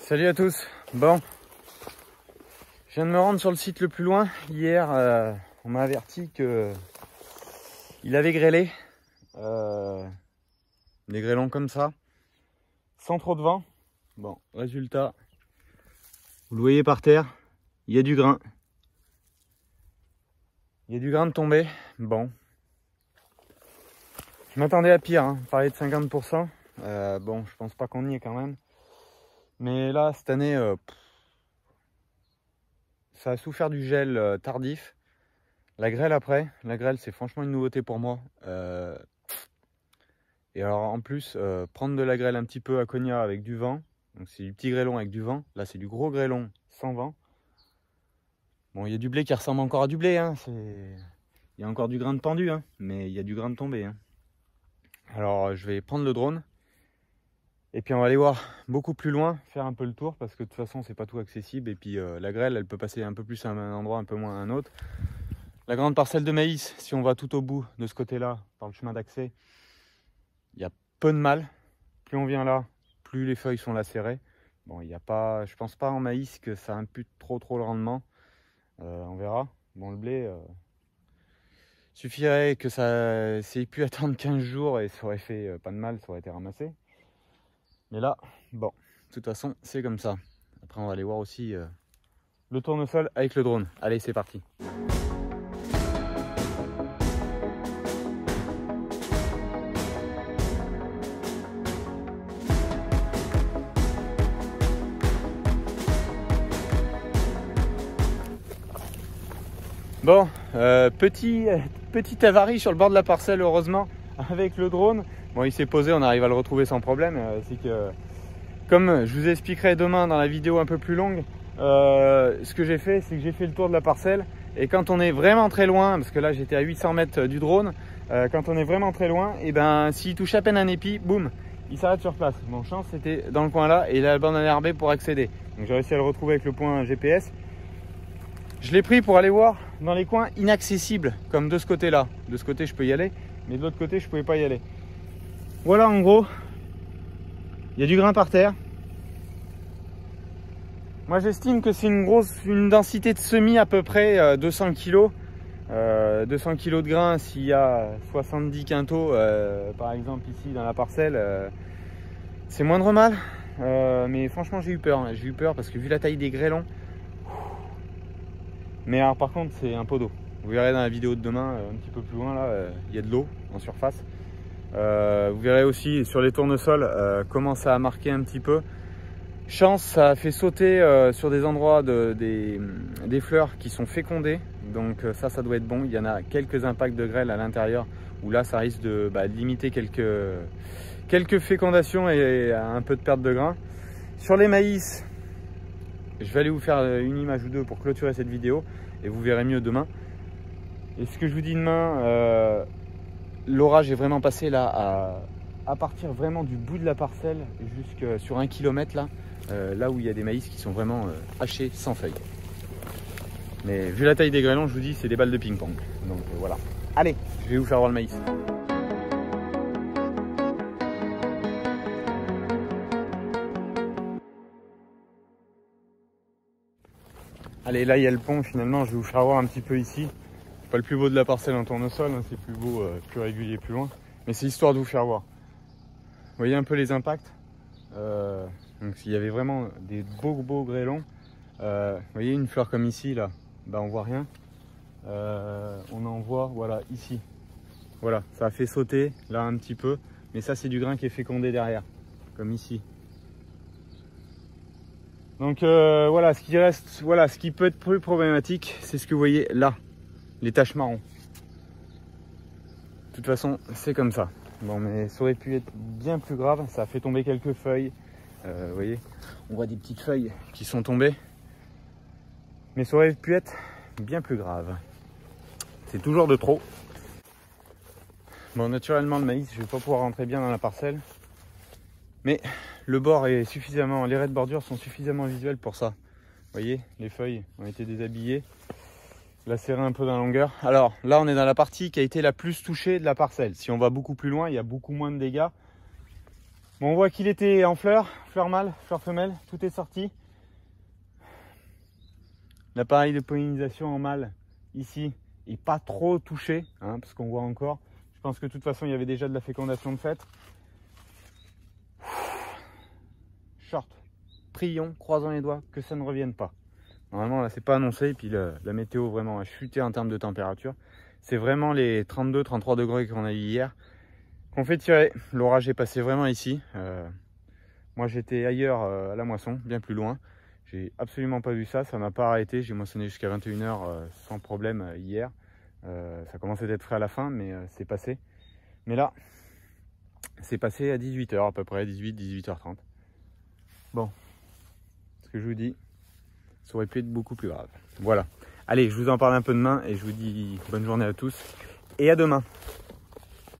Salut à tous. Bon, je viens de me rendre sur le site le plus loin. Hier, on m'a averti que il avait grêlé. Des grêlons comme ça, sans trop de vent. Bon, résultat, vous le voyez par terre, il y a du grain. Il y a du grain de tomber. Bon, je m'attendais à pire, hein. Parler de 50%. Bon, je pense pas qu'on y est quand même. Mais là, cette année, ça a souffert du gel tardif. La grêle après, la grêle c'est franchement une nouveauté pour moi. Et alors en plus, prendre de la grêle un petit peu à Cognac avec du vent. Donc c'est du petit grêlon avec du vent. Là c'est du gros grêlon sans vent. Bon, il y a du blé qui ressemble encore à du blé. Hein. Il y a encore du grain de pendu, hein. Mais il y a du grain de tombé. Hein. Alors je vais prendre le drone. Et puis on va aller voir beaucoup plus loin, faire un peu le tour, parce que de toute façon c'est pas tout accessible. Et puis la grêle elle peut passer un peu plus à un endroit, un peu moins à un autre. La grande parcelle de maïs, si on va tout au bout de ce côté-là, par le chemin d'accès, il y a peu de mal. Plus on vient là, plus les feuilles sont lacérées. Bon, il n'y a pas, je pense pas en maïs que ça impute trop le rendement. On verra. Bon, le blé, suffirait que ça ait pu attendre 15 jours et ça aurait fait pas de mal, ça aurait été ramassé. Mais là, bon, de toute façon, c'est comme ça. Après, on va aller voir aussi le tournesol avec le drone. Allez, c'est parti. Bon, petite avarie sur le bord de la parcelle, heureusement, avec le drone. Bon, il s'est posé, on arrive à le retrouver sans problème. C'est que, comme je vous expliquerai demain dans la vidéo un peu plus longue, ce que j'ai fait, c'est que j'ai fait le tour de la parcelle. Et quand on est vraiment très loin, parce que là j'étais à 800 mètres du drone, quand on est vraiment très loin, et ben s'il touche à peine un épi, boum, il s'arrête sur place. Mon chance c'était dans le coin là, et il a la bande enherbée pour accéder. Donc j'ai réussi à le retrouver avec le point GPS. Je l'ai pris pour aller voir dans les coins inaccessibles, comme de ce côté-là. De ce côté, je peux y aller, mais de l'autre côté, je ne pouvais pas y aller. Voilà, en gros, il y a du grain par terre. Moi, j'estime que c'est une densité de semis à peu près 200 kg. 200 kg de grain, s'il y a 70 quintaux, par exemple, ici dans la parcelle, c'est moindre mal. Mais franchement, j'ai eu peur. Hein. J'ai eu peur parce que vu la taille des grêlons, mais alors par contre c'est un pot d'eau. Vous verrez dans la vidéo de demain, un petit peu plus loin là, il y a de l'eau en surface. Vous verrez aussi sur les tournesols comment ça a marqué un petit peu. Chance, ça a fait sauter sur des endroits des fleurs qui sont fécondées. Donc ça doit être bon. Il y en a quelques impacts de grêle à l'intérieur où là ça risque de limiter quelques fécondations et un peu de perte de grain. Sur les maïs, je vais aller vous faire une image ou deux pour clôturer cette vidéo et vous verrez mieux demain. Et ce que je vous dis demain, l'orage est vraiment passé là à partir vraiment du bout de la parcelle jusque sur 1 km là, là où il y a des maïs qui sont vraiment hachés sans feuilles. Mais vu la taille des grêlons, je vous dis c'est des balles de ping-pong. Donc voilà. Allez, je vais vous faire voir le maïs. Allez, là il y a le pont, finalement je vais vous faire voir un petit peu ici. C'est pas le plus beau de la parcelle en tournesol, hein, c'est plus beau, plus régulier, plus loin. Mais c'est histoire de vous faire voir. Vous voyez un peu les impacts. Donc s'il y avait vraiment des beaux grêlons, vous voyez une fleur comme ici, là, on voit rien. On en voit, voilà, ici. Voilà, ça a fait sauter, là un petit peu. Mais ça c'est du grain qui est fécondé derrière, comme ici. Donc voilà, ce qui reste, voilà, ce qui peut être plus problématique, c'est ce que vous voyez là, les taches marron. De toute façon, c'est comme ça. Bon, mais ça aurait pu être bien plus grave. Ça a fait tomber quelques feuilles. Vous voyez, on voit des petites feuilles qui sont tombées. Mais ça aurait pu être bien plus grave. C'est toujours de trop. Bon, naturellement, le maïs, je vais pas pouvoir rentrer bien dans la parcelle. Mais le bord est suffisamment, les raies de bordure sont suffisamment visuelles pour ça. Vous voyez, les feuilles ont été déshabillées, lacérées un peu dans la longueur. Alors là, on est dans la partie qui a été la plus touchée de la parcelle. Si on va beaucoup plus loin, il y a beaucoup moins de dégâts. Bon, on voit qu'il était en fleurs, fleurs mâles, fleurs femelles, tout est sorti. L'appareil de pollinisation en mâle ici est pas trop touché, hein, parce qu'on voit encore. Je pense que de toute façon il y avait déjà de la fécondation de fait. Short, prions, croisons les doigts que ça ne revienne pas. Normalement là c'est pas annoncé, et puis la météo vraiment a chuté en termes de température. C'est vraiment les 32-33 degrés qu'on a eu hier qu'on fait tirer. L'orage est passé vraiment ici. Moi j'étais ailleurs à la moisson, bien plus loin. J'ai absolument pas vu ça, ça m'a pas arrêté. J'ai moissonné jusqu'à 21 h sans problème hier. Ça commençait d'être frais à la fin, mais c'est passé. Mais là, c'est passé à 18 h à peu près, 18h30. Bon, ce que je vous dis, ça aurait pu être beaucoup plus grave. Voilà. Allez, je vous en parle un peu demain et je vous dis bonne journée à tous et à demain.